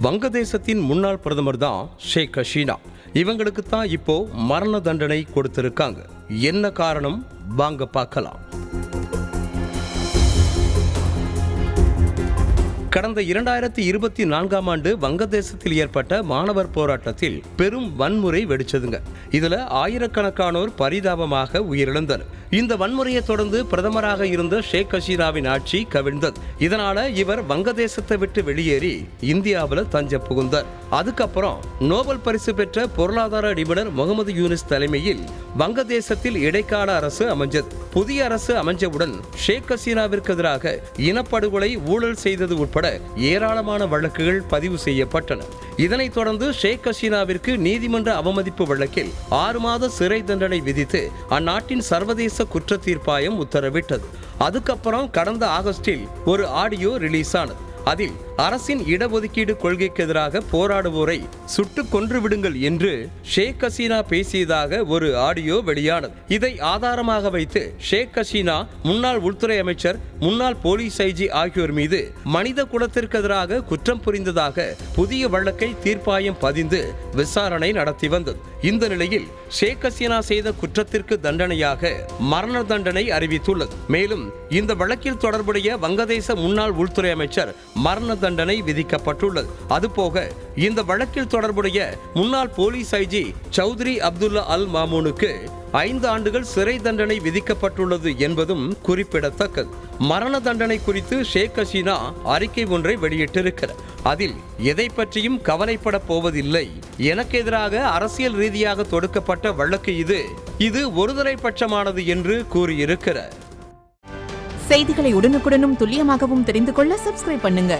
வங்கதேசத்தின் முன்னாள் பிரதமர் தான் ஷேக் ஹசீனா. இவங்களுக்கு தான் இப்போ மரண தண்டனை கொடுத்திருக்காங்க. என்ன காரணம் வாங்க பார்க்கலாம். கடந்த 2024ஆம் ஆண்டு வங்கதேசத்தில் ஏற்பட்ட மாணவர் போராட்டத்தில் பெரும் வன்முறை வெடிச்சதுங்க. இதுல ஆயிரக்கணக்கானோர் பரிதாபமாக உயிரிழந்தனர். இந்த வன்முறையை தொடர்ந்து பிரதமராக இருந்த ஷேக் ஹசீனாவின் ஆட்சி கவிழ்ந்தது. இதனால இவர் வங்கதேசத்தை விட்டு வெளியேறி இந்தியாவில் தஞ்ச புகுந்தார். அதுக்கப்புறம் நோபல் பரிசு பெற்ற பொருளாதார நிபுணர் முகமது யூனிஸ் தலைமையில் வங்கதேசத்தில் இடைக்கால அரசு அமைஞ்சது. புதிய அரசு அமைஞ்சவுடன் ஷேக் ஹசீனாவிற்கு எதிராக இனப்படுகொலை, ஊழல் செய்தது உட்பட ஏராளமான வழக்குகள் பதிவு செய்யப்பட்டன. இதனைத் தொடர்ந்து ஷேக் ஹசீனாவிற்கு நீதிமன்ற அவமதிப்பு வழக்கில் 6 மாத சிறை தண்டனை விதித்து அந்நாட்டின் சர்வதேச குற்ற தீர்ப்பாயம் உத்தரவிட்டது. அதுக்கப்புறம் கடந்த ஆகஸ்டில் ஒரு ஆடியோ ரிலீஸ் ஆனது. அதில் அரசின் இடஒதுக்கீடு கொள்கைக்கு எதிராக போராடுவோரை சுட்டு கொன்று விடுங்கள் என்று ஷேக் ஹசீனா பேசியதாக ஒரு ஆடியோ வெளியானது. இதை ஆதாரமாக வைத்து ஷேக் ஹசீனா, முன்னாள் உள்துறை அமைச்சர், முன்னாள் போலீஸ் ஐஜி ஆகியோர் மீது மனித குலத்திற்கு எதிராக குற்றம் புரிந்ததாக புதிய வழக்கை தீர்ப்பாயம் பதிந்து விசாரணை நடத்தி வந்தது. இந்த நிலையில் ஷேக் ஹசீனா செய்த குற்றத்திற்கு தண்டனையாக மரண தண்டனை அறிவித்துள்ளது. மேலும் இந்த வழக்கில் தொடர்புடைய வங்கதேச முன்னாள் உள்துறை அமைச்சர் மரண தண்டனை விதிக்கப்பட்டுள்ளது. அதுபோக இந்த வழக்கில் தொடர்புடைய முன்னாள் போலீஸ் ஐஜி சௌத்ரி அப்துல்லா அல் மாமூனுக்கு 5 ஆண்டுகள் சிறை தண்டனை விதிக்கப்பட்டுள்ளது என்பதும் குறிப்பிடத்தக்கது. மரண தண்டனை குறித்து ஷேக் ஹசீனா அறிக்கை ஒன்றை வெளியிட்டிருக்கிறார். அதில் எதை பற்றியும் கவலைப்பட போவதில்லை, எனக்கு எதிராக அரசியல் ரீதியாக தொடுக்கப்பட்ட வழக்கு இது ஒருதலை பட்சமானது என்று கூறியிருக்கிறார். செய்திகளை உடனுக்குடனும் துல்லியமாகவும் தெரிந்து கொள்ள சப்ஸ்கிரைப் பண்ணுங்க.